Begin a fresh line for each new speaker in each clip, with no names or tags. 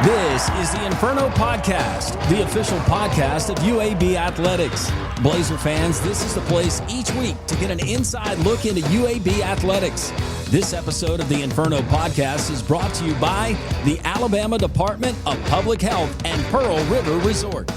This is the Inferno Podcast, the official podcast of UAB Athletics. Blazer fans, this is the place each week to get an inside look into UAB Athletics. This episode of the Inferno Podcast is brought to you by the Alabama Department of Public Health and Pearl River Resort.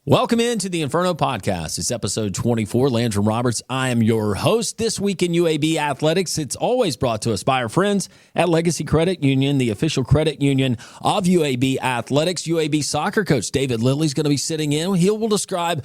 Welcome into the Inferno Podcast. It's episode 24. Landrum Roberts. I am your host. This week in UAB Athletics, it's always brought to us by our friends at Legacy Credit Union, the official credit union of UAB Athletics. UAB soccer coach David Lilly is going to be sitting in. He will describe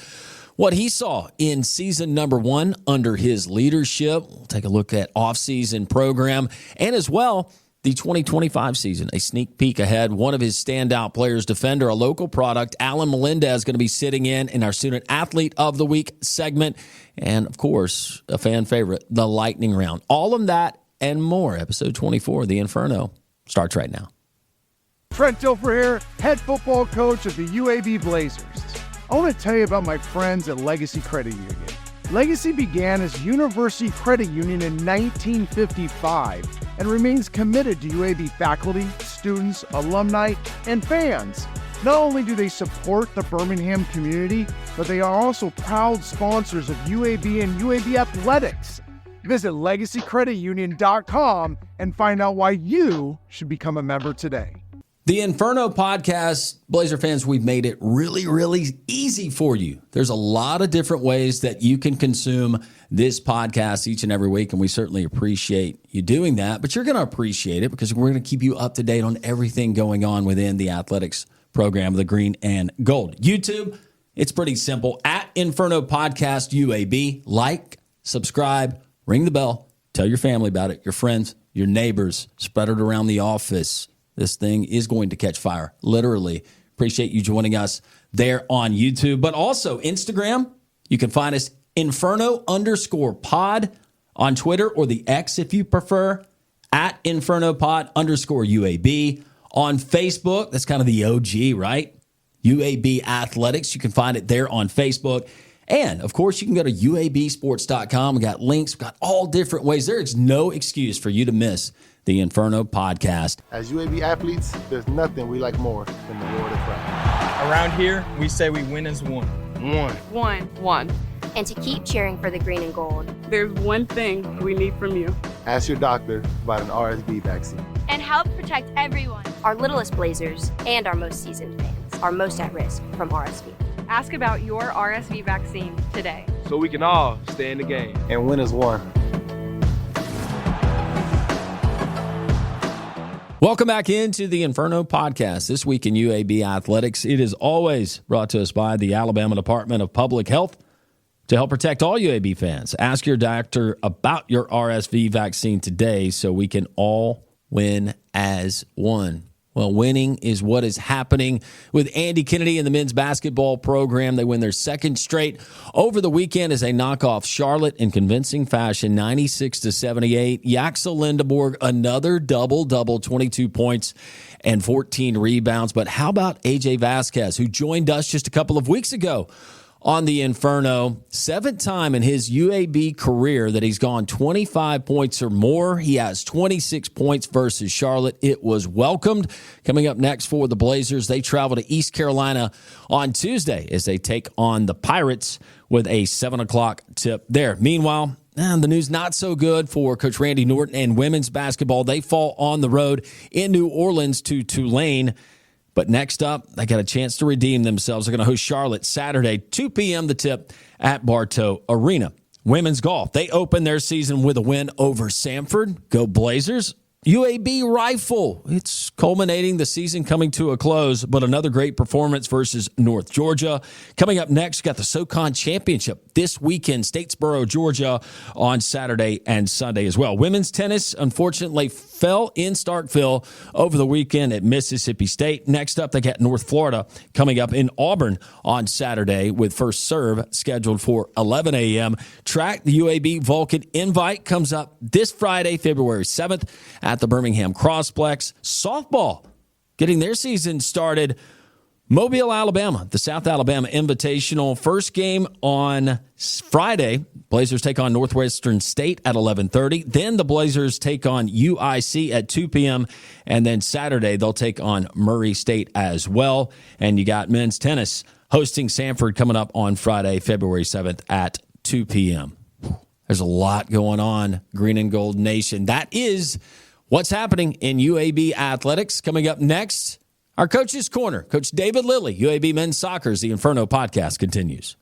what he saw in season number 1 under his leadership. We'll take a look at off-season program and as well the 2025 season, a sneak peek ahead. One of his standout players, defender, a local product, Alan Melendez, is going to be sitting in our Student Athlete of the Week segment. And, of course, a fan favorite, the Lightning Round. All of that and more. Episode 24, The Inferno, starts right now.
Trent Dilfer here, head football coach of the UAB Blazers. I want to tell you about my friends at Legacy Credit Union. Legacy began as University Credit Union in 1955 and remains committed to UAB faculty, students, alumni, and fans. Not only do they support the Birmingham community, but they are also proud sponsors of UAB and UAB Athletics. Visit legacycreditunion.com and find out why you should become a member today.
The Inferno Podcast, Blazer fans, we've made it really, really easy for you. There's a lot of different ways that you can consume this podcast each and every week, and we certainly appreciate you doing that. But you're going to appreciate it because we're going to keep you up to date on everything going on within the athletics program, the green and gold. YouTube, it's pretty simple. At Inferno Podcast UAB, like, subscribe, ring the bell, tell your family about it, your friends, your neighbors, spread it around the office. This thing is going to catch fire, literally. Appreciate you joining us there on YouTube. But also Instagram, you can find us Inferno_pod on Twitter, or the X if you prefer, at InfernoPod_UAB. On Facebook, that's kind of the OG, right? UAB Athletics. You can find it there on Facebook. And, of course, you can go to UABsports.com. We got links. We got all different ways. There is no excuse for you to miss the Inferno Podcast.
As UAB athletes, there's nothing we like more than the reward of pride.
Around here, we say we win as one.
One.
And to keep cheering for the green and gold.
There's one thing we need from you.
Ask your doctor about an RSV vaccine.
And help protect everyone. Our littlest Blazers and our most seasoned fans are most at risk from RSV.
Ask about your RSV vaccine today.
So we can all stay in the game.
And win as one.
Welcome back into the Inferno Podcast. This week in UAB Athletics, it is always brought to us by the Alabama Department of Public Health to help protect all UAB fans. Ask your doctor about your RSV vaccine today so we can all win as one. Well, winning is what is happening with Andy Kennedy and the men's basketball program. They win their second straight over the weekend as they knock off Charlotte in convincing fashion, 96-78. Yaxel Lindeborg, another double-double, 22 points and 14 rebounds. But how about A.J. Vasquez, who joined us just a couple of weeks ago on the Inferno? 7th time in his UAB career that he's gone 25 points or more. He has 26 points versus Charlotte. It was welcomed. Coming up next for the Blazers, they travel to East Carolina on Tuesday as they take on the Pirates with a 7 o'clock tip there. Meanwhile, the news not so good for Coach Randy Norton and women's basketball. They fall on the road in New Orleans to Tulane. But next up, they got a chance to redeem themselves. They're going to host Charlotte Saturday, 2 p.m. the tip at Bartow Arena. Women's golf, they open their season with a win over Samford. Go Blazers. UAB Rifle, it's culminating, the season coming to a close, but another great performance versus North Georgia. Coming up next, got the SoCon Championship this weekend, Statesboro, Georgia, on Saturday and Sunday as well. Women's tennis, unfortunately, fell in Starkville over the weekend at Mississippi State. Next up, they got North Florida coming up in Auburn on Saturday with first serve scheduled for 11 a.m. Track, the UAB Vulcan Invite comes up this Friday, February 7th at the Birmingham Crossplex. Softball getting their season started Mobile, Alabama, the South Alabama Invitational. First game on Friday. Blazers take on Northwestern State at 11:30. Then the Blazers take on UIC at 2 p.m. And then Saturday they'll take on Murray State as well. And you got men's tennis hosting Sanford coming up on Friday, February 7th at 2 p.m. There's a lot going on, Green and Gold Nation. That is what's happening in UAB Athletics. Coming up next, our Coach's Corner. Coach David Lilly, UAB Men's Soccer's The Inferno podcast continues.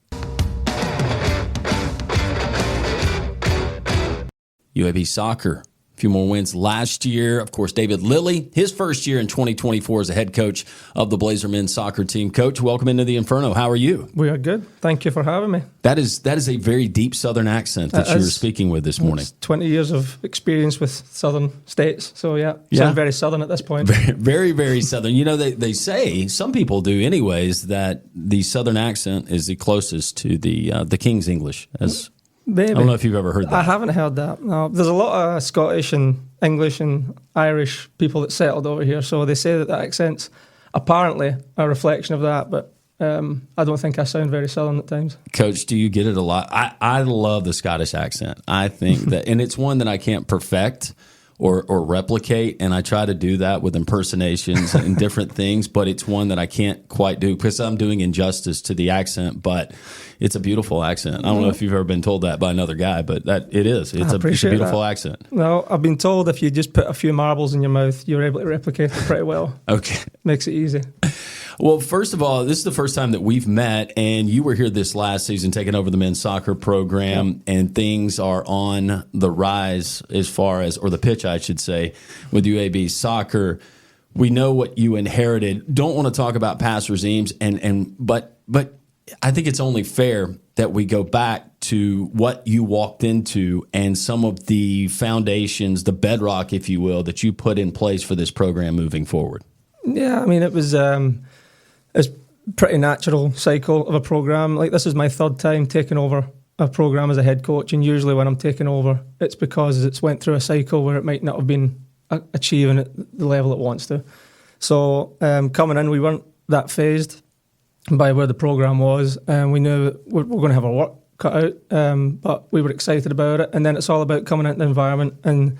UAB Soccer, a few more wins last year. Of course, David Lilly, his first year in 2024 as a head coach of the Blazer men's soccer team. Coach, welcome into the Inferno. How are you?
We are good. Thank you for having me.
That is a very deep Southern accent that you were speaking with this morning.
20 years of experience with Southern states. So, sound very Southern at this point.
Very, very Southern. You know, they say, some people do anyways, that the Southern accent is the closest to the King's English.
Maybe.
I don't know if you've ever heard that.
I haven't heard that. No, there's a lot of Scottish and English and Irish people that settled over here, so they say that accent's apparently a reflection of that, but I don't think I sound very Southern at times.
Coach, do you get it a lot? I love the Scottish accent. I think that, and it's one that I can't perfect or replicate, and I try to do that with impersonations and different things, but it's one that I can't quite do because I'm doing injustice to the accent, but it's a beautiful accent. I don't know if you've ever been told that by another guy, but it is. It's a beautiful accent.
Well, I've been told if you just put a few marbles in your mouth, you're able to replicate it pretty well.
Okay.
Makes it easy.
Well, first of all, this is the first time that we've met, and you were here this last season taking over the men's soccer program, and things are on the rise as far as, or the pitch, I should say, with UAB soccer. We know what you inherited. Don't want to talk about past regimes, but I think it's only fair that we go back to what you walked into and some of the foundations, the bedrock, if you will, that you put in place for this program moving forward.
Yeah, I mean, it was it's pretty natural cycle of a program. Like, this is my third time taking over a program as a head coach, and usually when I'm taking over, it's because it's went through a cycle where it might not have been achieving at the level it wants to. So coming in, we weren't that phased by where the program was, and we knew we're going to have our work cut out, but we were excited about it. And then it's all about coming into the environment and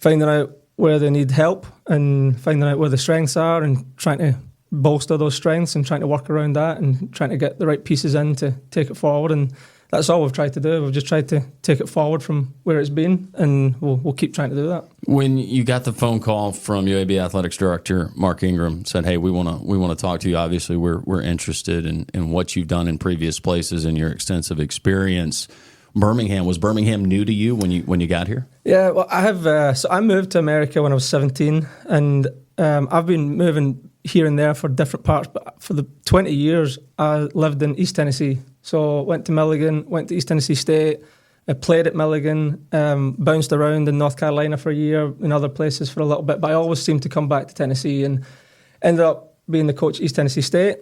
finding out where they need help and finding out where the strengths are and trying to bolster those strengths and trying to work around that and trying to get the right pieces in to take it forward. And that's all we've tried to do. We've just tried to take it forward from where it's been, and we'll keep trying to do that.
When you got the phone call from UAB Athletics Director Mark Ingram, said, "Hey, we want to talk to you. Obviously, we're interested in what you've done in previous places and your extensive experience." Was Birmingham new to you when you got here?
Yeah, well, I have. So I moved to America when I was 17, and I've been moving here and there for different parts. But for the 20 years, I lived in East Tennessee. So went to Milligan, went to East Tennessee State, I played at Milligan, bounced around in North Carolina for a year, in other places for a little bit. But I always seemed to come back to Tennessee and ended up being the coach at East Tennessee State.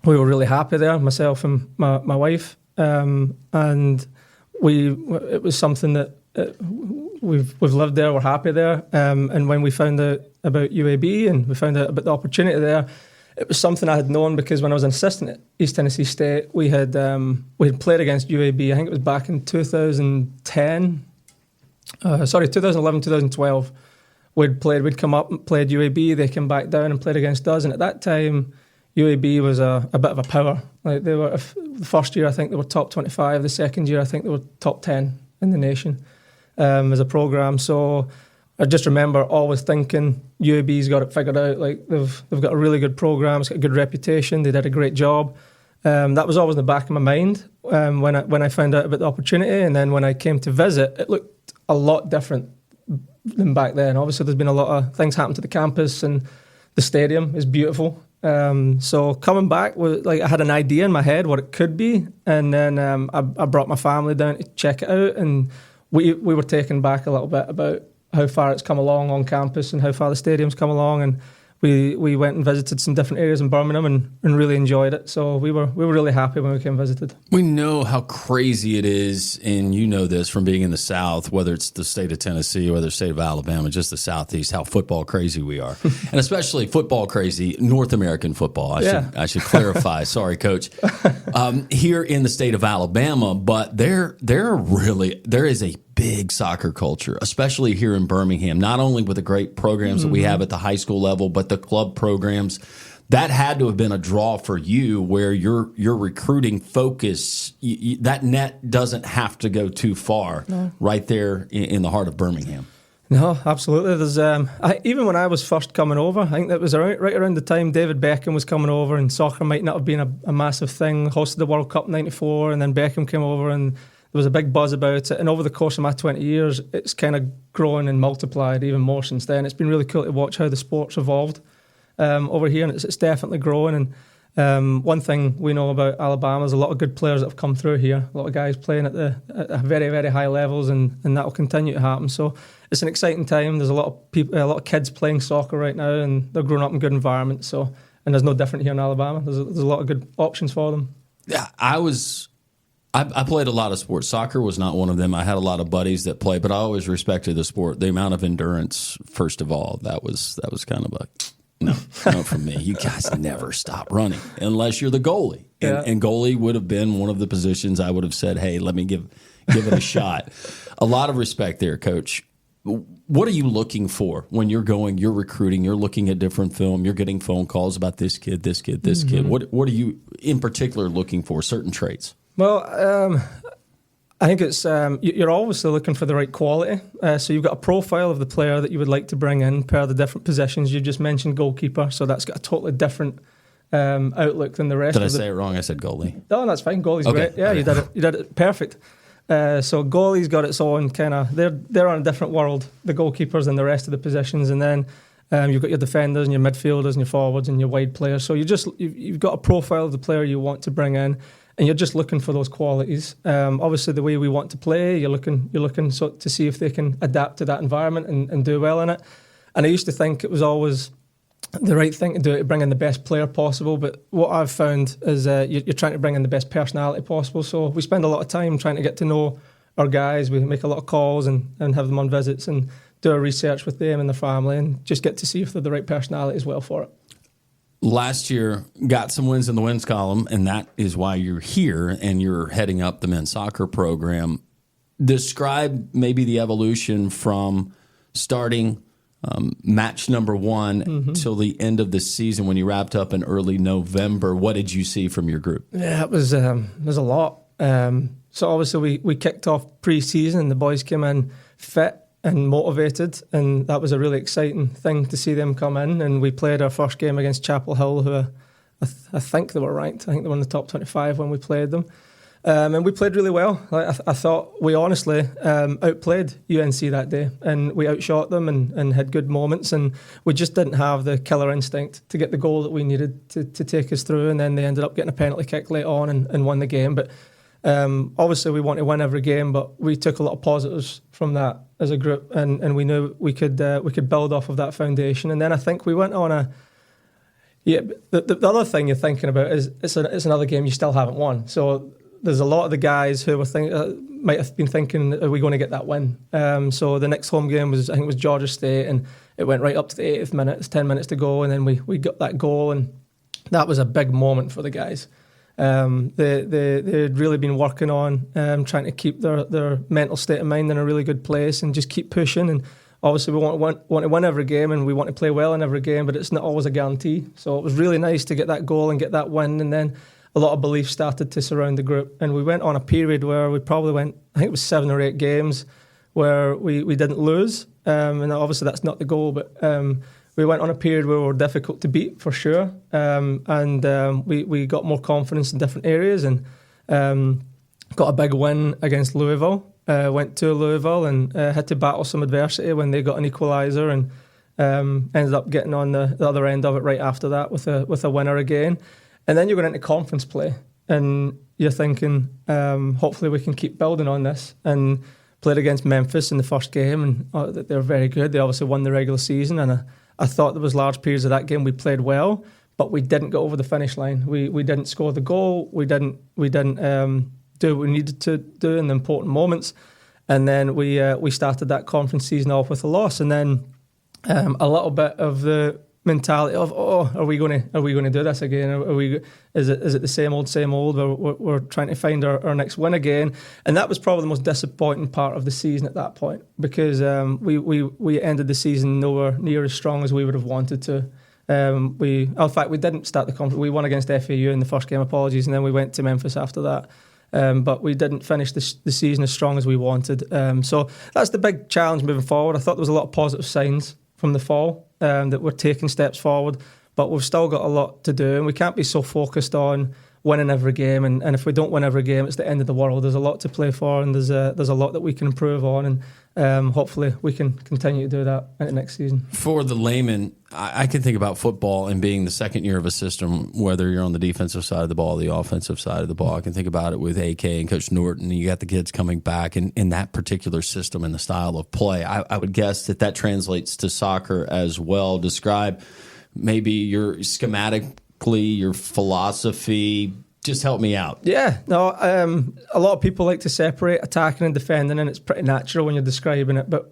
We were really happy there, myself and my wife, and it was something that we've lived there, we're happy there. And when we found out about UAB and we found out about the opportunity there, it was something I had known because when I was an assistant at East Tennessee State, we had played against UAB. I think it was back in 2011, 2012. We'd come up and played UAB. They came back down and played against us. And at that time, UAB was a bit of a power. Like, they were the first year, I think they were top 25. The second year, I think they were top 10 in the nation as a program. So I just remember always thinking UAB's got it figured out. Like, they've got a really good program. It's got a good reputation. They did a great job. That was always in the back of my mind when I found out about the opportunity. And then when I came to visit, it looked a lot different than back then. Obviously, there's been a lot of things happen to the campus, and the stadium is beautiful. So coming back, I had an idea in my head what it could be, and then I brought my family down to check it out, and we were taken back a little bit about how far it's come along on campus and how far the stadium's come along, and we went and visited some different areas in Birmingham and really enjoyed it. So we were really happy when we came and visited.
We know how crazy it is, and you know this from being in the South, whether it's the state of Tennessee or whether the state of Alabama, just the Southeast, how football crazy we are. And especially football crazy, North American football. I should clarify. Sorry, Coach. Here in the state of Alabama, but there is a big soccer culture, especially here in Birmingham, not only with the great programs that we have at the high school level, but the club programs. That had to have been a draw for you, where your recruiting focus, that net doesn't have to go too far. No. Right there in the heart of Birmingham.
No, absolutely. There's even when I was first coming over, I think that was right around the time David Beckham was coming over, and soccer might not have been a massive thing. Hosted the World Cup '94, and then Beckham came over, and there was a big buzz about it. And over the course of my 20 years, it's kind of grown and multiplied even more since then. It's been really cool to watch how the sport's evolved over here, and it's definitely growing. And one thing we know about Alabama is a lot of good players that have come through here, a lot of guys playing at very, very high levels, and that will continue to happen. So it's an exciting time. There's a lot of people, a lot of kids playing soccer right now, and they're growing up in good environments. So, and there's no different here in Alabama. There's a lot of good options for them.
Yeah, I played a lot of sports. Soccer was not one of them. I had a lot of buddies that played, but I always respected the sport. The amount of endurance, first of all, that was kind of a no for me. You guys never stop running unless you're the goalie. And goalie would have been one of the positions I would have said, hey, let me give it a shot. A lot of respect there, Coach. What are you looking for when you're recruiting, you're looking at different film, you're getting phone calls about this kid, this kid, this kid. What are you in particular looking for, certain traits?
Well, I think it's you're obviously looking for the right quality. So you've got a profile of the player that you would like to bring in per the different positions. You just mentioned goalkeeper, so that's got a totally different outlook than the rest.
Did I say it wrong? I said goalie.
No, that's fine. Goalie's great. Yeah, you did it perfect. So goalie's got its own kind of, they're on a different world, the goalkeepers and the rest of the positions, and then you've got your defenders and your midfielders and your forwards and your wide players. So you've got a profile of the player you want to bring in, and you're just looking for those qualities. Obviously, the way we want to play, you're looking to see if they can adapt to that environment and do well in it. And I used to think it was always the right thing to do to bring in the best player possible, but what I've found is you're trying to bring in the best personality possible. So we spend a lot of time trying to get to know our guys. We make a lot of calls and have them on visits and do our research with them and their family and just get to see if they're the right personality as well for it.
Last year, got some wins in the wins column, and that is why you're here and you're heading up the men's soccer program. Describe maybe the evolution from starting match number one till the end of the season when you wrapped up in early November. What did you see from your group?
Yeah, it was a lot. So obviously we kicked off pre-season and the boys came in fit and motivated, and that was a really exciting thing to see them come in. And we played our first game against Chapel Hill, who I think they were ranked. I think they were in the top 25 when we played them. And we played really well. I thought we honestly outplayed UNC that day, and we outshot them and had good moments, and we just didn't have the killer instinct to get the goal that we needed to take us through, and then they ended up getting a penalty kick late on and won the game. But obviously we want to win every game, but we took a lot of positives from that as a group, and we knew we could build off of that foundation. And then I think we went on the other thing you're thinking about is it's another game you still haven't won. So there's a lot of the guys who might have been thinking, are we going to get that win? So the next home game was Georgia State, and it went right up to the 80th minute. It's 10 minutes to go, and then we got that goal, and that was a big moment for the guys. They had really been working on trying to keep their mental state of mind in a really good place and just keep pushing. And obviously we want to win every game, and we want to play well in every game, but it's not always a guarantee. So it was really nice to get that goal and get that win, and then a lot of belief started to surround the group. And we went on a period where we probably went, I think it was 7 or 8 games where we didn't lose. And obviously that's not the goal, but we went on a period where we were difficult to beat for sure. We got more confidence in different areas, and got a big win against Louisville. Went to Louisville and had to battle some adversity when they got an equaliser, and ended up getting on the other end of it right after that with a winner again. And then you're going into conference play, and you're thinking, hopefully we can keep building on this. And played against Memphis in the first game, and they're very good. They obviously won the regular season, and I thought there was large periods of that game we played well, but we didn't get over the finish line. We didn't score the goal. We didn't do what we needed to do in the important moments. And then we started that conference season off with a loss, and then a little bit of the mentality of, are we going to do this again? Is it the same old? We're trying to find our next win again, and that was probably the most disappointing part of the season at that point, because we ended the season nowhere near as strong as we would have wanted to. In fact, we didn't start the conference. We won against FAU in the first game, apologies, and then we went to Memphis after that. But we didn't finish the season as strong as we wanted. So that's the big challenge moving forward. I thought there was a lot of positive signs from the fall, that we're taking steps forward, but we've still got a lot to do, and we can't be so focused on winning every game. And if we don't win every game, it's the end of the world. There's a lot to play for, and there's a lot that we can improve on, and hopefully we can continue to do that in the next season.
For the layman, I can think about football and being the second year of a system, whether you're on the defensive side of the ball or the offensive side of the ball. I can think about it with AK and Coach Norton, and you got the kids coming back in that particular system and the style of play. I would guess that translates to soccer as well. Describe maybe your schematically, your philosophy. Just help me out.
Yeah, no, a lot of people like to separate attacking and defending, and it's pretty natural when you're describing it, but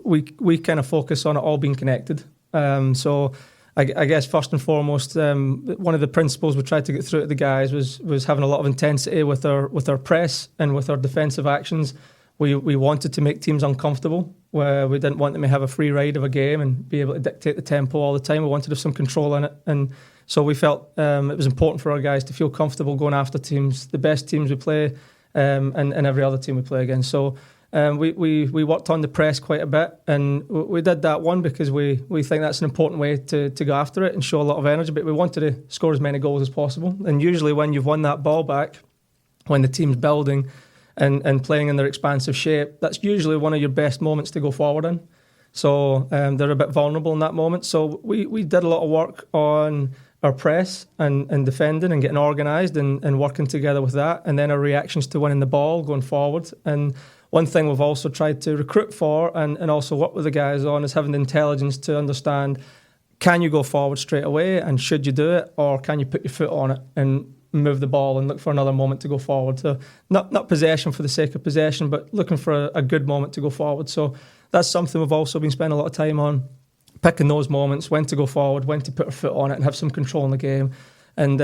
we kind of focus on it all being connected. So I guess first and foremost, one of the principles we tried to get through to the guys was having a lot of intensity with our press and with our defensive actions. We wanted to make teams uncomfortable, where we didn't want them to have a free ride of a game and be able to dictate the tempo all the time. We wanted to have some control in it, and so we felt it was important for our guys to feel comfortable going after teams, the best teams we play, and every other team we play against. So we worked on the press quite a bit, and we did that one because we think that's an important way to go after it and show a lot of energy, but we wanted to score as many goals as possible. And usually when you've won that ball back, when the team's building and playing in their expansive shape, that's usually one of your best moments to go forward in. So they're a bit vulnerable in that moment. So we did a lot of work on our press and defending and getting organised and working together with that, and then our reactions to winning the ball going forward. And one thing we've also tried to recruit for and also work with the guys on is having the intelligence to understand, can you go forward straight away and should you do it, or can you put your foot on it and move the ball and look for another moment to go forward. So not possession for the sake of possession, but looking for a good moment to go forward. So that's something we've also been spending a lot of time on, picking those moments, when to go forward, when to put our foot on it and have some control in the game. And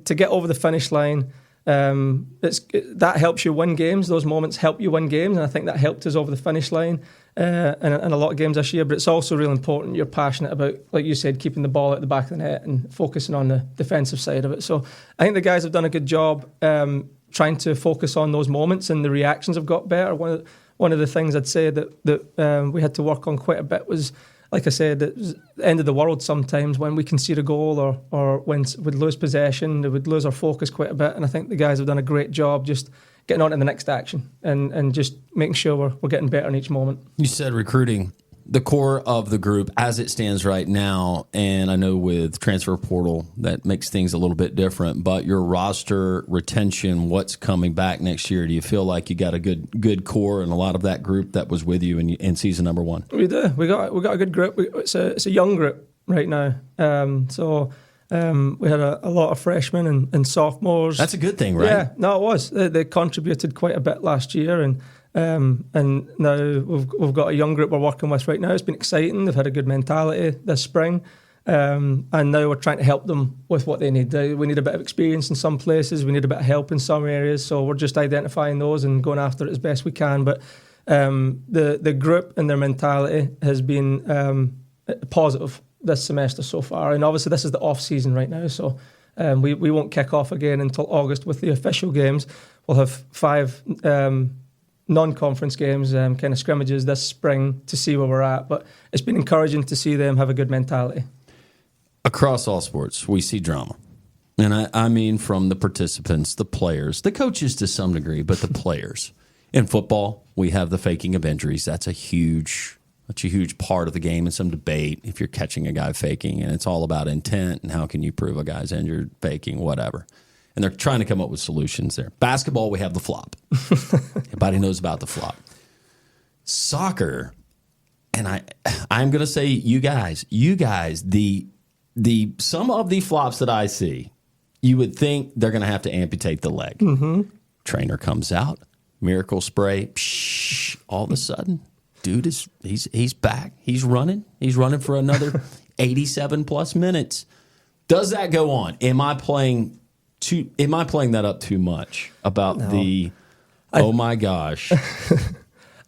to get over the finish line, that helps you win games. Those moments help you win games, and I think that helped us over the finish line in a lot of games this year. But it's also really important you're passionate about, like you said, keeping the ball at the back of the net and focusing on the defensive side of it. So I think the guys have done a good job trying to focus on those moments, and the reactions have got better. One of the things I'd say that we had to work on quite a bit was, like I said, it was the end of the world sometimes when we concede a goal or when we'd lose possession, we'd lose our focus quite a bit. And I think the guys have done a great job just getting on to the next action and just making sure we're getting better in each moment. You
said recruiting, the core of the group as it stands right now, and I know with transfer portal that makes things a little bit different, but your roster retention, what's coming back next year, do you feel like you got a good core and a lot of that group that was with you in season number one?
We do. We got a good group. It's a young group right now. So we had a lot of freshmen and sophomores.
That's a good thing, right?
Yeah, no, it was. They contributed quite a bit last year, and now we've got a young group we're working with right now. It's been exciting. They've had a good mentality this spring, and now we're trying to help them with what they need. We need a bit of experience in some places. We need a bit of help in some areas. So we're just identifying those and going after it as best we can. But the group and their mentality has been positive this semester so far. And obviously this is the off season right now, so we won't kick off again until August with the official games. We'll have 5 non-conference games, kind of scrimmages this spring to see where we're at. But it's been encouraging to see them have a good mentality.
Across all sports, we see drama. And I mean from the participants, the players, the coaches to some degree, but the players. In football, we have the faking of injuries. That's a huge part of the game and some debate if you're catching a guy faking. And it's all about intent and how can you prove a guy's injured, faking, whatever. And they're trying to come up with solutions there. Basketball, we have the flop. Everybody knows about the flop. Soccer, and I'm going to say you guys, the some of the flops that I see, you would think they're going to have to amputate the leg. Mm-hmm. Trainer comes out, miracle spray, all of a sudden, dude he's back. He's running for another 87 plus minutes. Does that go on? Am I playing that up too much about oh my gosh?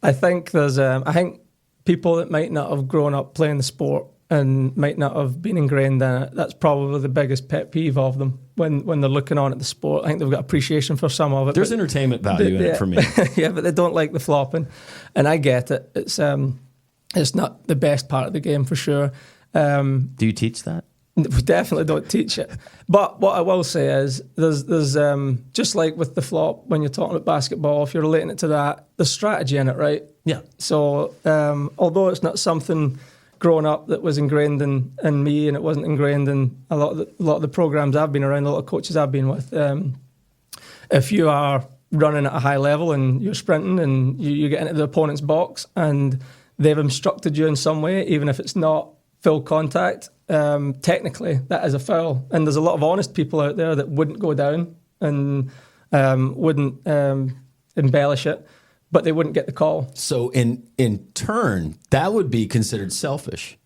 I think there's I think people that might not have grown up playing the sport and might not have been ingrained in it, that's probably the biggest pet peeve of them when they're looking on at the sport. I think they've got appreciation for some of it.
There's entertainment value in it for me.
Yeah, but they don't like the flopping. And I get it. It's not the best part of the game for sure.
Do you teach that?
We definitely don't teach it. But what I will say is there's just like with the flop, when you're talking about basketball, if you're relating it to that, there's strategy in it, right?
Yeah.
So although it's not something growing up that was ingrained in me, and it wasn't ingrained in a lot of the programs I've been around, a lot of coaches I've been with, if you are running at a high level and you're sprinting and you get into the opponent's box and they've instructed you in some way, even if it's not full contact, technically that is a foul. And there's a lot of honest people out there that wouldn't go down and wouldn't embellish it, but they wouldn't get the call.
So in turn, that would be considered selfish.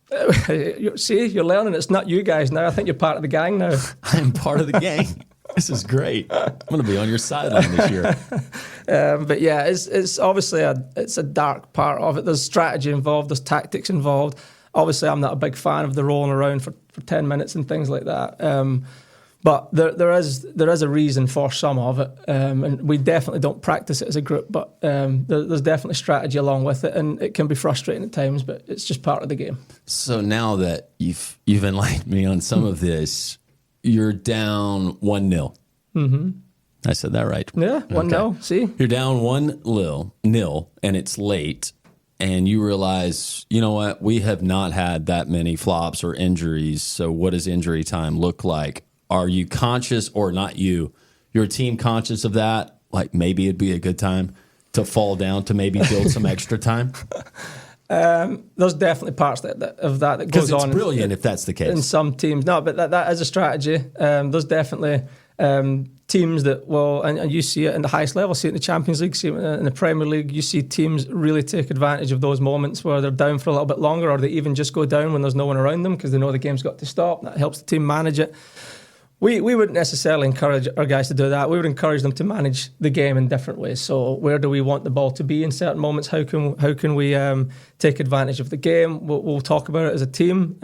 See, you're learning. It's not you guys now. I think you're part of the gang now.
I'm part of the gang. This is great. I'm going to be on your sideline this year.
But yeah, it's obviously it's a dark part of it. There's strategy involved. There's tactics involved. Obviously, I'm not a big fan of the rolling around for 10 minutes and things like that. But there is a reason for some of it, and we definitely don't practice it as a group. But there's definitely strategy along with it, and it can be frustrating at times. But it's just part of the game.
So now that you've enlightened me on some of this, you're down 1-0. Mm-hmm. I said that right.
Yeah, 1-0. Okay. See,
you're down 1-0, and it's late. And you realize, you know what, we have not had that many flops or injuries, so what does injury time look like? Are you conscious, or not you, your team conscious of that? Like maybe it'd be a good time to fall down to maybe build some extra time?
There's definitely parts of that goes on.
Because it's brilliant if that's the case.
In some teams. No, but that is a strategy. There's definitely teams that will, and you see it in the highest level, see it in the Champions League, see it in the Premier League, you see teams really take advantage of those moments where they're down for a little bit longer, or they even just go down when there's no one around them because they know the game's got to stop. That helps the team manage it. We wouldn't necessarily encourage our guys to do that. We would encourage them to manage the game in different ways. So where do we want the ball to be in certain moments? How can we take advantage of the game? We'll talk about it as a team,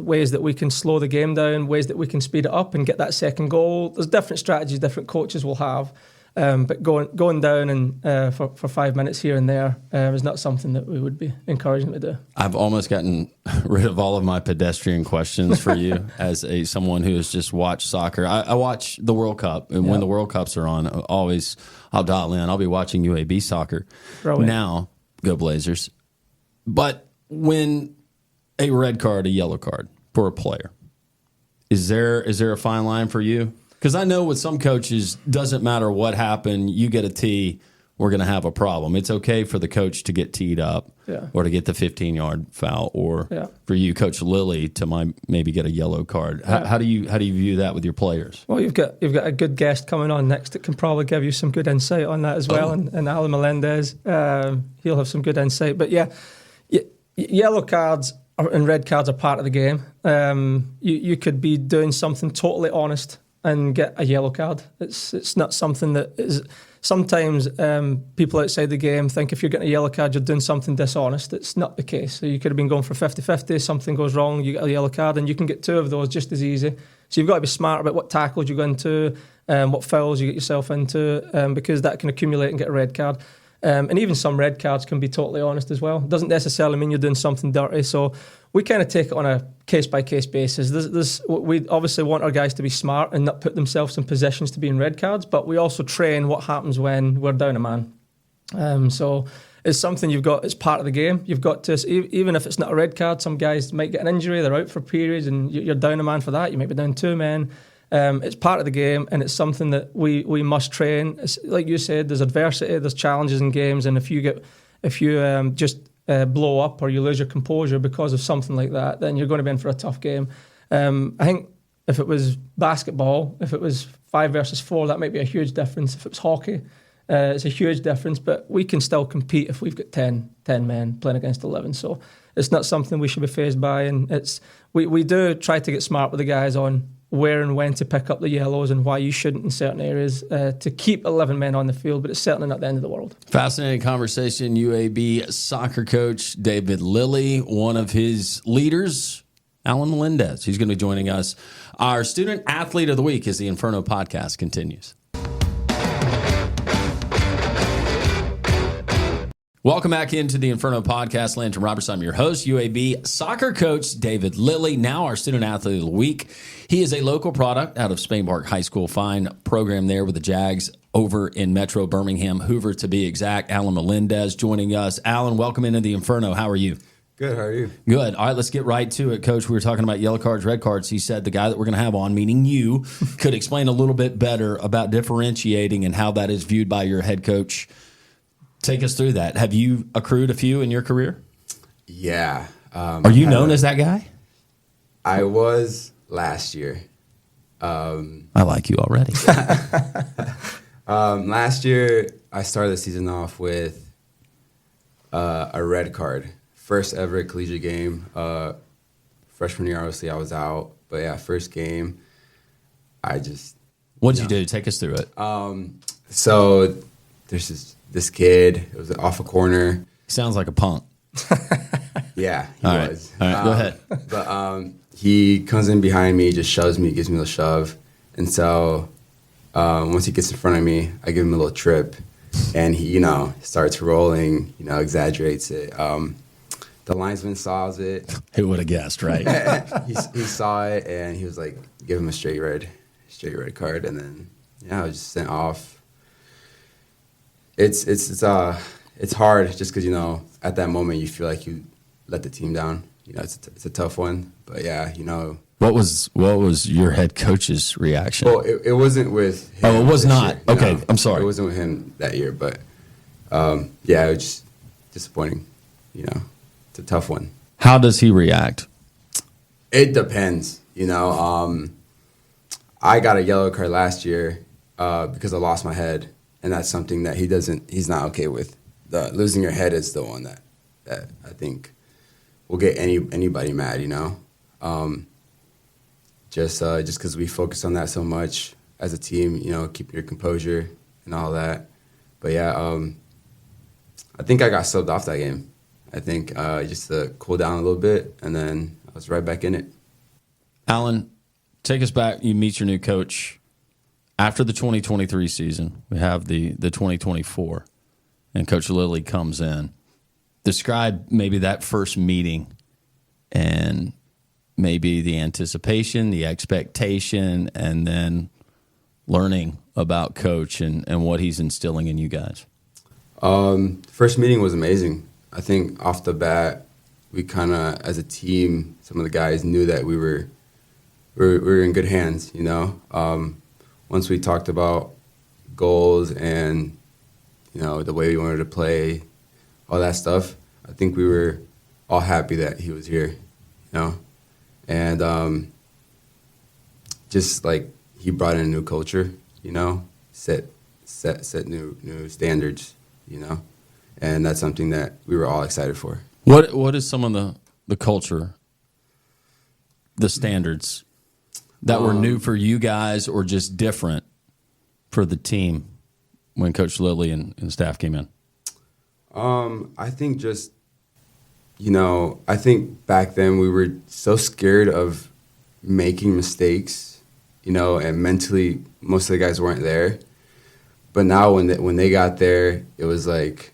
ways that we can slow the game down, ways that we can speed it up and get that second goal. There's different strategies different coaches will have. But going down and for 5 minutes here and there is not something that we would be encouraging to do.
I've almost gotten rid of all of my pedestrian questions for you as someone who has just watched soccer. I watch the World Cup, and when the World Cups are on, I'll dial in. I'll be watching UAB soccer. Now, go Blazers. But when a red card, a yellow card for a player, is there a fine line for you? Because I know with some coaches, doesn't matter what happened, you get a tee, we're going to have a problem. It's okay for the coach to get teed up or to get the 15-yard foul, or for you, Coach Lilly, to maybe get a yellow card. How do you view that with your players?
Well, you've got a good guest coming on next that can probably give you some good insight on that as well, and Alan Melendez, he'll have some good insight. But yeah, yellow cards and red cards are part of the game. You could be doing something totally honest and get a yellow card. It's not something that is... Sometimes people outside the game think if you're getting a yellow card, you're doing something dishonest. It's not the case. So you could have been going for 50-50, something goes wrong, you get a yellow card, and you can get two of those just as easy. So you've got to be smart about what tackles you go into, what fouls you get yourself into, because that can accumulate and get a red card. And even some red cards can be totally honest as well. It doesn't necessarily mean you're doing something dirty. So we kind of take it on a case-by-case basis. We obviously want our guys to be smart and not put themselves in positions to be in red cards, but we also train what happens when we're down a man. So it's something it's part of the game. You've got to, even if it's not a red card, some guys might get an injury, they're out for periods, and you're down a man for that. You might be down two men. It's part of the game, and it's something that we must train. It's, like you said, there's adversity, there's challenges in games, and if you just blow up or you lose your composure because of something like that, then you're going to be in for a tough game. I think if it was basketball, if it was 5 versus 4, that might be a huge difference. If it was hockey, it's a huge difference, but we can still compete if we've got 10 men playing against 11. So it's not something we should be fazed by. And we do try to get smart with the guys on where and when to pick up the yellows and why you shouldn't in certain areas to keep 11 men on the field, but it's certainly not the end of the world.
Fascinating conversation. UAB soccer coach David Lilly, one of his leaders, Alan Melendez. He's going to be joining us. Our student athlete of the week as the Inferno podcast continues. Welcome back into the Inferno podcast. Landrum Roberts, I'm your host. UAB soccer coach David Lilly, now our student athlete of the week. He is a local product out of Spain Park High School. Fine program there with the Jags over in Metro Birmingham, Hoover to be exact. Alan Melendez joining us. Alan, welcome into the Inferno. How are you?
Good. How are you?
Good. All right, let's get right to it, Coach. We were talking about yellow cards, red cards. He said the guy that we're going to have on, meaning you, could explain a little bit better about differentiating and how that is viewed by your head coach. Take us through that. Have you accrued a few in your career?
Yeah.
Are you known as that guy?
I was last year.
I like you already.
Last year, I started the season off with a red card. First ever collegiate game. Freshman year, obviously, I was out. But yeah, first game, I just...
What'd you do? Take us through it.
So there's this kid. It was off a corner.
Sounds like a punk.
Yeah, he
All right.
was.
All right, go ahead.
But he comes in behind me, just shoves me, gives me a little shove. And so once he gets in front of me, I give him a little trip. And he, starts rolling, exaggerates it. The linesman saw it.
Who would have guessed, right?
He saw it, and he was like, give him a straight red card. And then, I was just sent off. It's hard just because, at that moment you feel like you let the team down. It's a tough one. But, yeah,
What was your head coach's reaction?
Well, it wasn't with him.
Oh, it was not?
Year,
okay, I'm sorry.
It wasn't with him that year. But, it was just disappointing. It's a tough one.
How does he react?
It depends. I got a yellow card last year because I lost my head. And that's something that he's not okay with. Losing your head is the one that I think will get anybody mad, Just because we focus on that so much as a team, keeping your composure and all that. But yeah, I think I got subbed off that game. I think just to cool down a little bit, and then I was right back in it.
Alan, take us back. You meet your new coach. After the 2023 season, we have the 2024, and Coach Lilly comes in. Describe maybe that first meeting and maybe the anticipation, the expectation, and then learning about Coach and what he's instilling in you guys.
First meeting was amazing. I think off the bat, we kind of, as a team, some of the guys knew that we were in good hands, Once we talked about goals and, the way we wanted to play, all that stuff, I think we were all happy that he was here, And just like he brought in a new culture, set new standards, And that's something that we were all excited for.
What is some of the culture, the standards that were new for you guys or just different for the team when Coach Lilly and staff came in?
I think just, I think back then we were so scared of making mistakes, and mentally most of the guys weren't there. But now when they got there, it was like,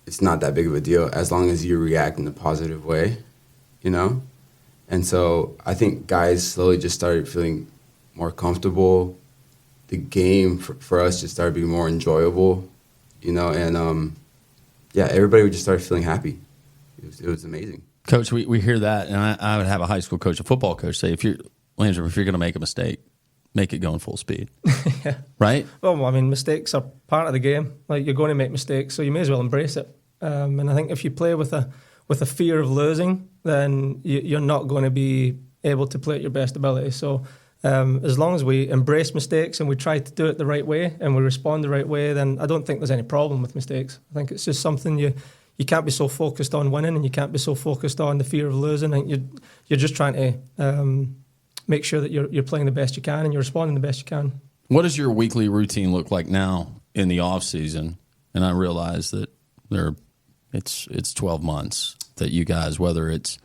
it's not that big of a deal as long as you react in a positive way, And so I think guys slowly just started feeling more comfortable. The game for us just started being more enjoyable, and everybody would just start feeling happy. It was amazing.
Coach, we hear that, and I would have a high school coach, a football coach, say, if you're going to make a mistake, make it going full speed. Yeah. Right?
Well, mistakes are part of the game. Like, you're going to make mistakes, so you may as well embrace it. And I think if you play with a fear of losing, then you're not going to be able to play at your best ability. So as long as we embrace mistakes and we try to do it the right way and we respond the right way, then I don't think there's any problem with mistakes. I think it's just something you can't be so focused on winning, and you can't be so focused on the fear of losing. I think you're just trying to make sure that you're playing the best you can and you're responding the best you can.
What does your weekly routine look like now in the off season? And I realize that it's 12 months that you guys, whether it's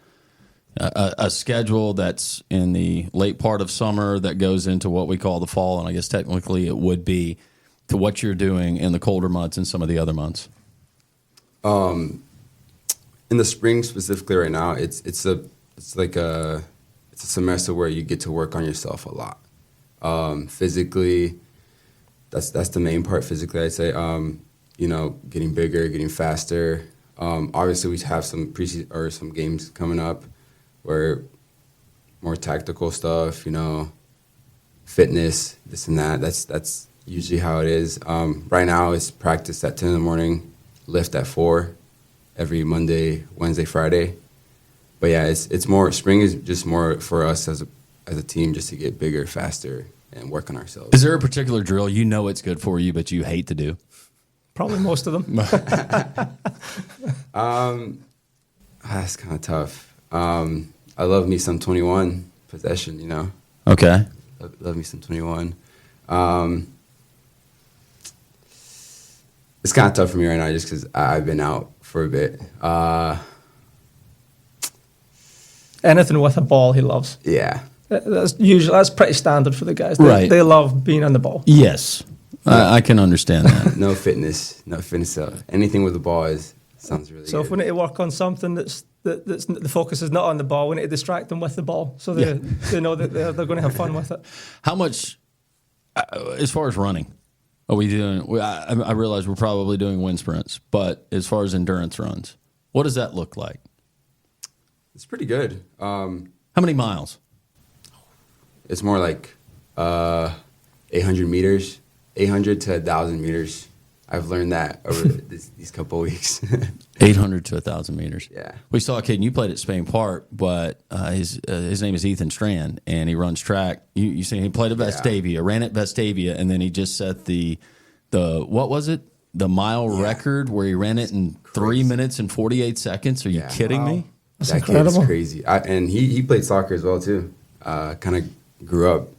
a schedule that's in the late part of summer that goes into what we call the fall, and I guess technically it would be, to what you're doing in the colder months and some of the other months.
In the spring specifically right now, it's a semester where you get to work on yourself a lot. Physically, that's the main part. Physically, I'd say, getting bigger, getting faster. Obviously, we have some some games coming up where more tactical stuff, fitness, this and that. That's usually how it is. Right now, it's practice at 10 in the morning, lift at 4 every Monday, Wednesday, Friday. But yeah, it's more, spring is just more for us as a team, just to get bigger, faster, and work on ourselves.
Is there a particular drill it's good for you, but you hate to do?
Probably most of them.
That's kind of tough. I love me some 21 possession,
Okay.
Love me some 21. It's kind of tough for me right now just because I've been out for a bit.
Anything with a ball, he loves.
Yeah.
That's pretty standard for the guys.
Right.
They love being on the ball.
Yes. I can understand that.
No fitness. Anything with the ball sounds really
so
good.
If we need to work on something that's the focus is not on the ball, we need to distract them with the ball so they know that they're going to have fun with it.
How much, as far as running, are we doing? I realize we're probably doing wind sprints, but as far as endurance runs, what does that look like?
It's pretty good.
How many miles?
It's more like 800 meters, 800 to 1,000 meters. I've learned that over these couple of weeks.
800 to 1,000 meters.
Yeah.
We saw a kid, and you played at Spain Park, but his name is Ethan Strand, and he runs track. You see, he played at Vestavia, ran at Vestavia, and then he just set the what was it? The mile record where he ran it in 3 minutes and 48 seconds. Are you kidding me?
That's
that
incredible.
Kid's crazy. And he played soccer as well too. Kind of grew up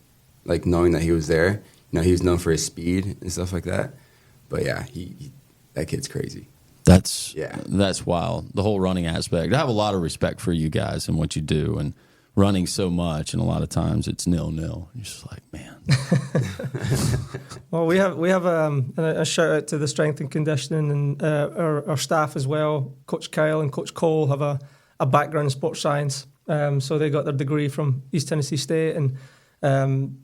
like knowing that he was there. He was known for his speed and stuff like that. But yeah, that kid's crazy.
That's wild. The whole running aspect. I have a lot of respect for you guys and what you do, and running so much, and a lot of times it's 0-0. You're just like, man.
Well, we have a shout out to the strength and conditioning and our staff as well. Coach Kyle and Coach Cole have a background in sports science, so they got their degree from East Tennessee State, and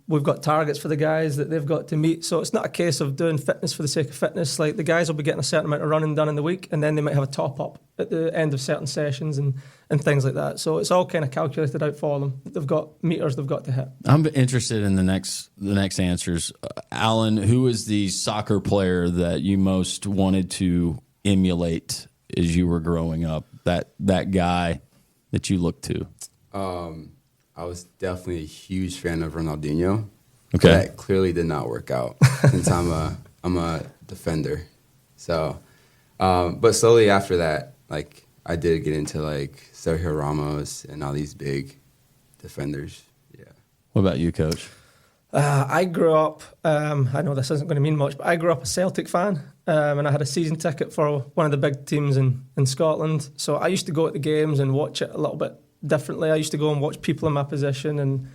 we've got targets for the guys that they've got to meet. So it's not a case of doing fitness for the sake of fitness. Like, the guys will be getting a certain amount of running done in the week, and then they might have a top up at the end of certain sessions and things like that. So it's all kind of calculated out for them. They've got meters they've got to hit.
I'm interested in the next answers. Alan, who is the soccer player that you most wanted to emulate as you were growing up? That guy that you looked to?
I was definitely a huge fan of Ronaldinho.
Okay.
That clearly did not work out since I'm a defender. So, but slowly after that, like, I did get into like Sergio Ramos and all these big defenders. Yeah.
What about you, Coach?
I grew up, I know this isn't going to mean much, but I grew up a Celtic fan, and I had a season ticket for one of the big teams in Scotland. So I used to go at the games and watch it a little bit differently. I used to go and watch people in my position and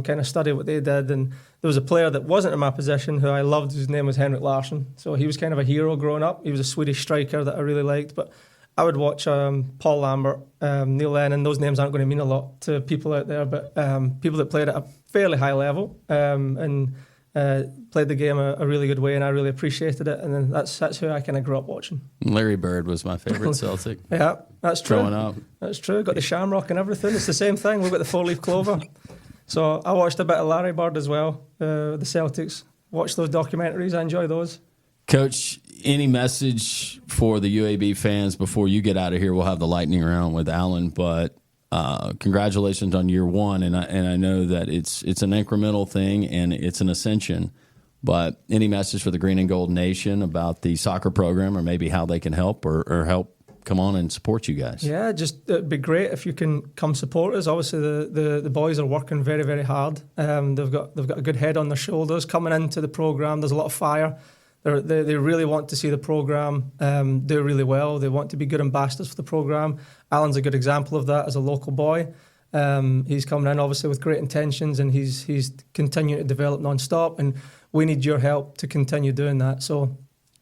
kind of study what they did. And there was a player that wasn't in my position who I loved, whose name was Henrik Larsson. So he was kind of a hero growing up. He was a Swedish striker that I really liked. But I would watch Paul Lambert, Neil Lennon. Those names aren't going to mean a lot to people out there, but people that played at a fairly high level and played the game a really good way, and I really appreciated it. And then that's who I kind of grew up watching.
Larry Bird was my favorite Celtic.
Yeah, that's true.
Growing up.
That's true. Got the shamrock and everything. It's the same thing. We've got the four-leaf clover. So I watched a bit of Larry Bird as well, the Celtics. Watched those documentaries. I enjoy those.
Coach, any message for the UAB fans before you get out of here? We'll have the lightning round with Alan, but congratulations on year one, and I know that it's an incremental thing and it's an ascension. But any message for the Green and Gold Nation about the soccer program, or maybe how they can help or help come on and support you guys?
Yeah, just it'd be great if you can come support us. Obviously, the boys are working very, very hard. They've got a good head on their shoulders coming into the program. There's a lot of fire. They really want to see the program do really well. They want to be good ambassadors for the program. Alan's a good example of that as a local boy. He's coming in obviously with great intentions, and he's continuing to develop non-stop, and we need your help to continue doing that. So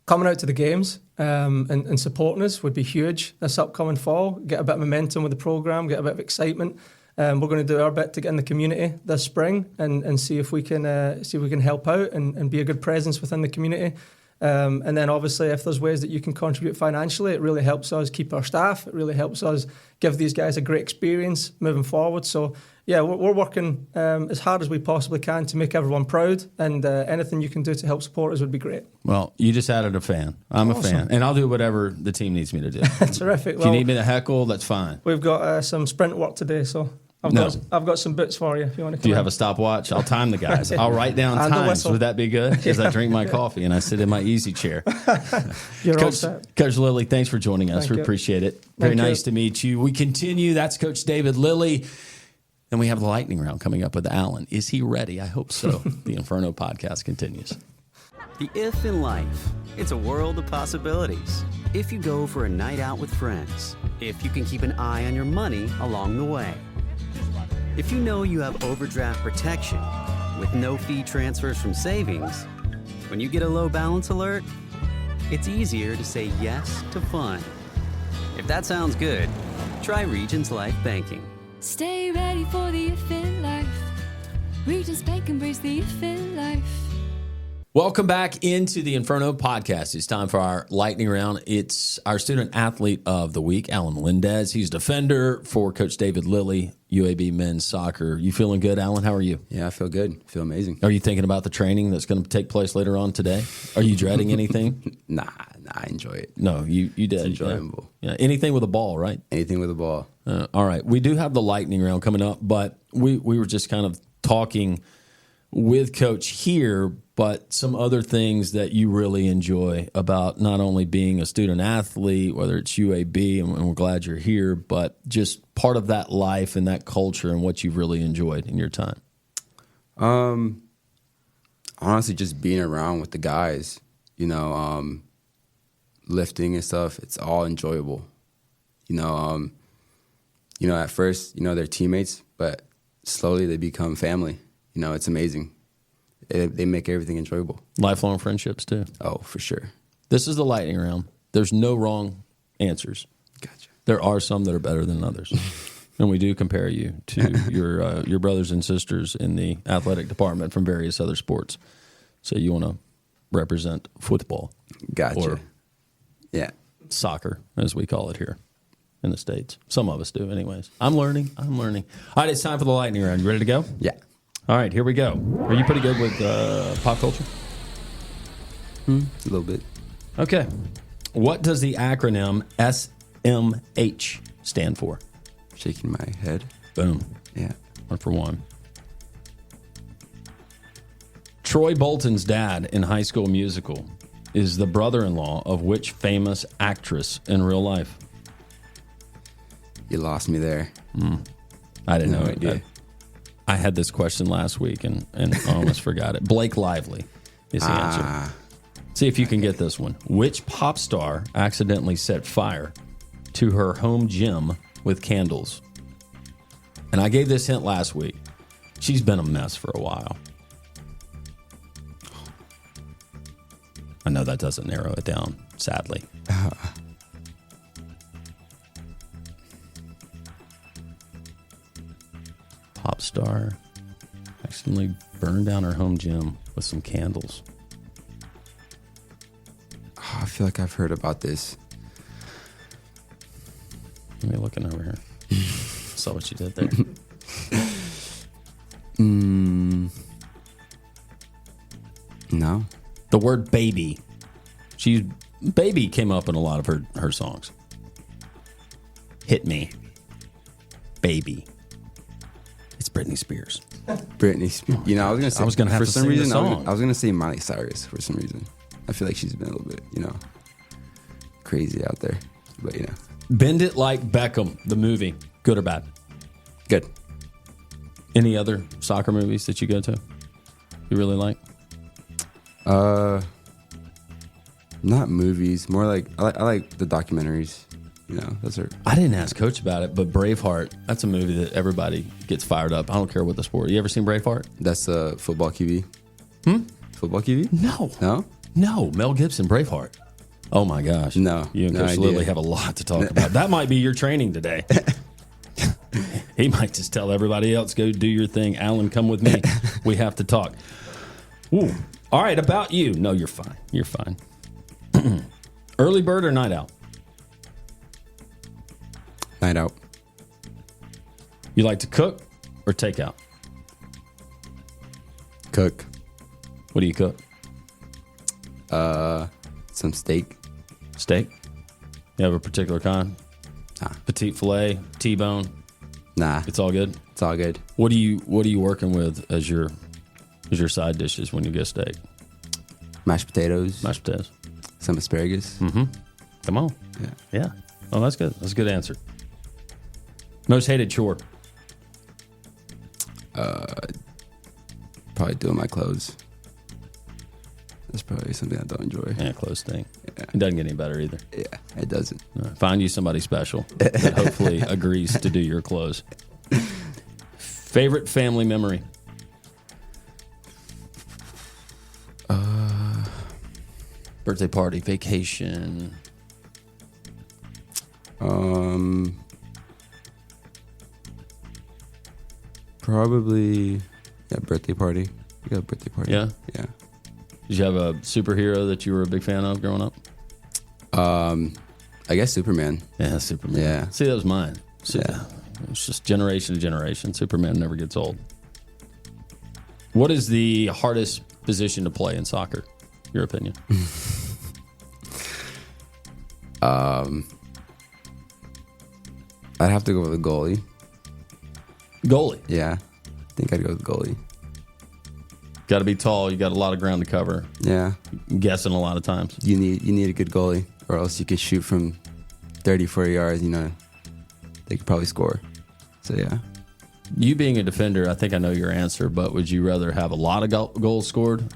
coming out to the games and supporting us would be huge this upcoming fall. Get a bit of momentum with the program, get a bit of excitement. We're going to do our bit to get in the community this spring and see if we can help out and be a good presence within the community. And then obviously if there's ways that you can contribute financially, it really helps us keep our staff. It really helps us give these guys a great experience moving forward. So yeah, we're working as hard as we possibly can to make everyone proud, and anything you can do to help support us would be great.
Well, you just added a fan. I'm
awesome.
a fan, and I'll do whatever the team needs me to do.
Terrific.
If you need me to heckle, that's fine.
We've got some sprint work today, so I've got some boots for you if you want to come.
Do you have a stopwatch? I'll time the guys. I'll write down times. Would that be good? As I drink my coffee and I sit in my easy chair.
You're all set.
Coach Lilly, thanks for joining us.
Thank
we
you.
appreciate it. Very nice to meet you. We continue. That's Coach David Lilly. And we have the lightning round coming up with Alan. Is he ready? I hope so. The Inferno podcast continues.
The if in life. It's a world of possibilities. If you go for a night out with friends. If you can keep an eye on your money along the way. If you know you have overdraft protection with no fee transfers from savings. When you get a low balance alert, it's easier to say yes to fun. If that sounds good, try Regions Life Banking.
Stay ready for the if in life. Regions Bank, embrace the if in life.
Welcome back into the Inferno podcast. It's time for our lightning round. It's our student athlete of the week, Alan Lindez. He's defender for Coach David Lilly, UAB men's soccer. You feeling good, Alan? How are you?
Yeah, I feel good. I feel amazing.
Are you thinking about the training that's going to take place later on today? Are you dreading anything?
Nah, I enjoy it.
No, you did.
It's enjoyable.
Yeah, anything with a ball, right?
Anything with a ball.
All right. We do have the lightning round coming up, but we were just kind of talking with Coach here, but some other things that you really enjoy about not only being a student athlete, whether it's UAB, and we're glad you're here, but just part of that life and that culture and what you've really enjoyed in your time.
Honestly, just being around with the guys, lifting and stuff, it's all enjoyable. At first, they're teammates, but slowly they become family. It's amazing. They make everything enjoyable.
Lifelong friendships, too.
Oh, for sure.
This is the lightning round. There's no wrong answers.
Gotcha.
There are some that are better than others. And we do compare you to your brothers and sisters in the athletic department from various other sports. So you want to represent football.
Gotcha.
Or
yeah,
soccer, as we call it here in the States. Some of us do anyways. I'm learning. All right, it's time for the lightning round. You ready to go?
Yeah.
All right, here we go. Are you pretty good with pop culture?
A little bit.
Okay. What does the acronym SMH stand for?
Shaking my head.
Boom.
Yeah.
1 for 1. Troy Bolton's dad in High School Musical is the brother-in-law of which famous actress in real life?
You lost me there.
I didn't know
idea.
I had this question last week and I almost forgot it. Blake Lively is the answer. See if you can get this one. Which pop star accidentally set fire to her home gym with candles? And I gave this hint last week. She's been a mess for a while. I know that doesn't narrow it down, sadly. Pop star accidentally burned down her home gym with some candles.
Oh, I feel like I've heard about this.
Let me looking over here. Saw what you did there.
No.
The word baby. She's Baby came up in a lot of her songs. Hit me. Baby. It's Britney Spears.
Britney Spears. You know, I was gonna say.
I was gonna have
for
to
some
sing the
reason.
song.
I was gonna say Miley Cyrus for some reason. I feel like she's been a little bit, crazy out there. But
Bend It Like Beckham, the movie. Good or bad?
Good.
Any other soccer movies that you go to? You really like?
Not movies. More like I like the documentaries. Those are.
I didn't ask Coach about it, but Braveheart, that's a movie that everybody gets fired up. I don't care what the sport. You ever seen Braveheart?
That's football QB. Football QB?
No. Mel Gibson, Braveheart. Oh my gosh.
No.
You and
no
Coach
idea.
Lilly have a lot to talk about. That might be your training today. He might just tell everybody else, go do your thing. Alan, come with me. We have to talk. Ooh. All right, about you. No, you're fine. You're fine. Early bird or night owl?
Night out.
You like to cook or take out?
Cook.
What do you cook?
Some steak.
Steak? You have a particular kind?
Nah.
Petite filet, T-bone?
Nah.
It's all good?
It's all good.
What are you working with as your side dishes when you get steak?
Mashed potatoes.
Mashed potatoes.
Some asparagus.
Mm-hmm. Come on. Yeah. Oh, that's good. That's a good answer. Most hated chore?
Probably doing my clothes. That's probably something I don't enjoy.
Yeah, clothes stink.
Yeah.
It doesn't get any better either.
Yeah, it doesn't.
Find you somebody special that hopefully agrees to do your clothes. Favorite family memory? Birthday party, vacation.
Probably birthday party. You got a birthday party?
Yeah?
Yeah.
Did you have a superhero that you were a big fan of growing up?
I guess Superman.
Yeah, Superman.
Yeah.
See, that was mine.
Yeah.
It's just generation to generation. Superman never gets old. What is the hardest position to play in soccer? Your opinion?
I'd have to go with the goalie.
Goalie?
Yeah. I think I'd go with goalie.
Got to be tall. You got a lot of ground to cover.
Yeah.
Guessing a lot of times.
You need a good goalie, or else you can shoot from 30, 40 yards. They could probably score. So, yeah.
You being a defender, I think I know your answer, but would you rather have a lot of goals scored,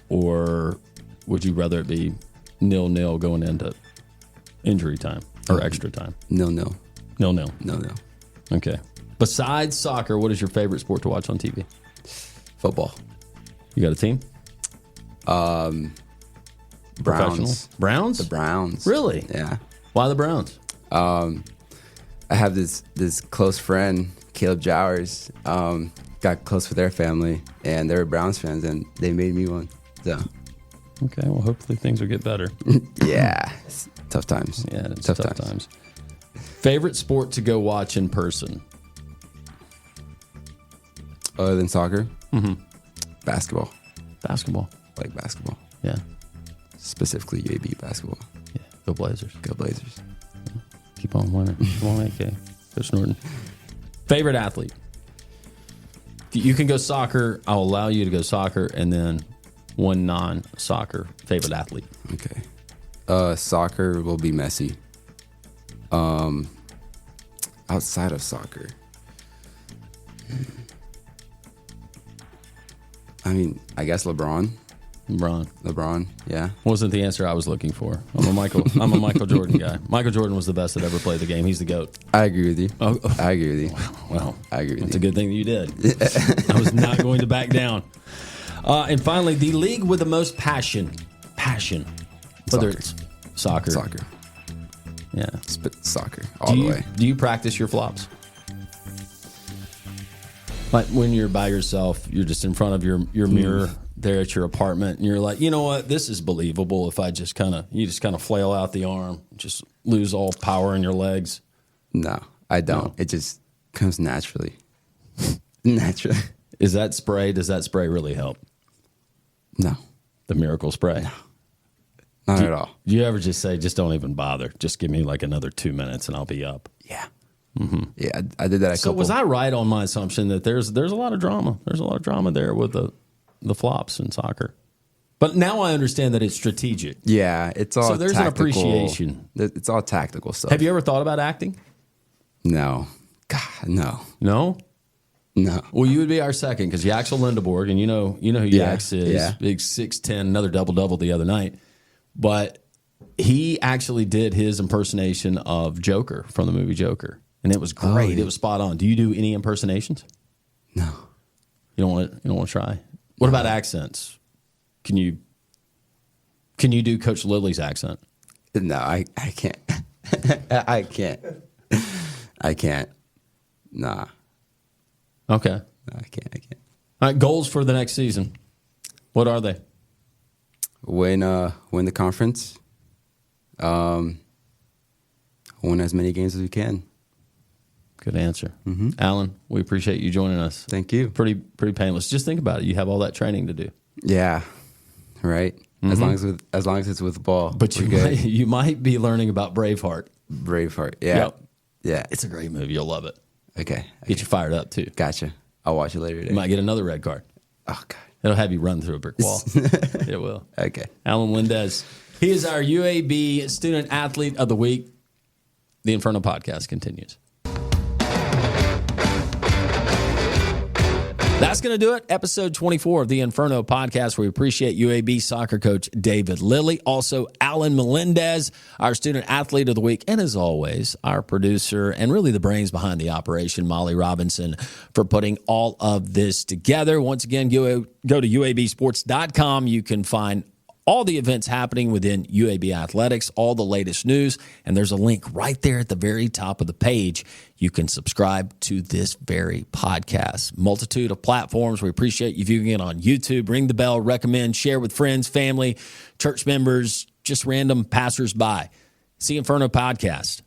or would you rather it be 0-0 going into injury time or extra time?
0-0.
0-0.
0-0.
Okay. Besides soccer, what is your favorite sport to watch on TV?
Football.
You got a team?
Browns.
Browns?
The Browns.
Really?
Yeah.
Why the Browns?
I have this close friend, Caleb Jowers, got close with their family, and they were Browns fans, and they made me one. So.
Okay, well, hopefully things will get better.
Yeah. It's tough times.
Yeah, it's tough times. Favorite sport to go watch in person?
Other than soccer?
Mm-hmm.
Basketball.
Basketball.
I like basketball.
Yeah.
Specifically UAB basketball.
Yeah. Go Blazers.
Go Blazers.
Keep on winning. Come on, AK. Coach Norton. Favorite athlete? You can go soccer. I'll allow you to go soccer, and then one non-soccer favorite athlete.
Okay. Soccer will be Messi. Outside of soccer, I guess LeBron. LeBron, yeah.
Wasn't the answer I was looking for. I'm a Michael Jordan guy. Michael Jordan was the best that ever played the game. He's the GOAT.
I agree with you.
Oh.
I agree with you.
Well,
I agree with
it's
you.
a good thing that you did. I was not going to back down. And finally, the league with the most passion. Whether it's soccer. Yeah.
Soccer all the way.
Do you practice your flops? Like when you're by yourself, you're just in front of your mirror there at your apartment, and you're like, you know what, this is believable if I just kind of flail out the arm, just lose all power in your legs.
No, I don't. No. It just comes naturally. Naturally.
Does that spray really help?
No.
The miracle spray?
No. Not at all.
Do you ever just say, just don't even bother? Just give me like another 2 minutes and I'll be up.
Yeah. Yeah, I did that.
So was I right on my assumption that there's a lot of drama? There's a lot of drama there with the flops in soccer. But now I understand that it's strategic.
Yeah, it's all.
So there's
tactical,
an appreciation.
It's all tactical stuff.
Have you ever thought about acting?
No. God, no.
No?
No.
Well, you would be our second because Yaxel Lindeborg, and you know who Yax is.
Yeah.
Big 6'10", another double-double the other night. But he actually did his impersonation of Joker from the movie Joker. And it was great. It was spot on. Do you do any impersonations?
No.
You don't want to try? What about accents? Can you do Coach Lilly's accent?
No, I can't. I can't. I can't. Nah.
Okay.
No, I can't.
All right, goals for the next season. What are they?
Win the conference. Win as many games as we can.
Good answer. Alan, we appreciate you joining us.
Thank you.
Pretty painless. Just think about it. You have all that training to do.
Yeah. Right. As long as it's with the ball.
But you might be learning about Braveheart.
Yeah.
Yep.
Yeah.
It's a great movie. You'll love it.
Okay.
Get you fired up too.
Gotcha. I'll watch it later today.
You might get another red card.
Oh God.
It'll have you run through a brick wall. It will.
Okay.
Alan Lindez. He is our UAB Student Athlete of the Week. The Inferno podcast continues. That's going to do it. Episode 24 of the Inferno podcast. We appreciate UAB soccer coach David Lilly. Also, Alan Melendez, our student athlete of the week. And as always, our producer and really the brains behind the operation, Molly Robinson, for putting all of this together. Once again, go to uabsports.com. You can find all the events happening within UAB Athletics, all the latest news, and there's a link right there at the very top of the page. You can subscribe to this very podcast. Multitude of platforms. We appreciate you viewing it on YouTube. Ring the bell, recommend, share with friends, family, church members, just random passersby. See Inferno Podcast.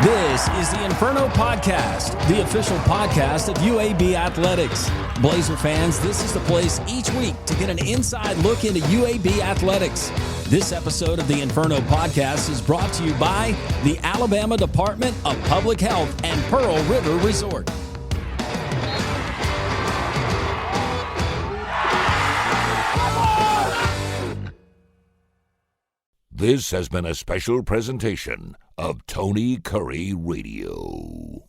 This is the Inferno Podcast, the official podcast of UAB Athletics. Blazer fans, this is the place each week to get an inside look into UAB Athletics. This episode of the Inferno Podcast is brought to you by the Alabama Department of Public Health and Pearl River Resort.
This has been a special presentation of Tony Kurre Radio.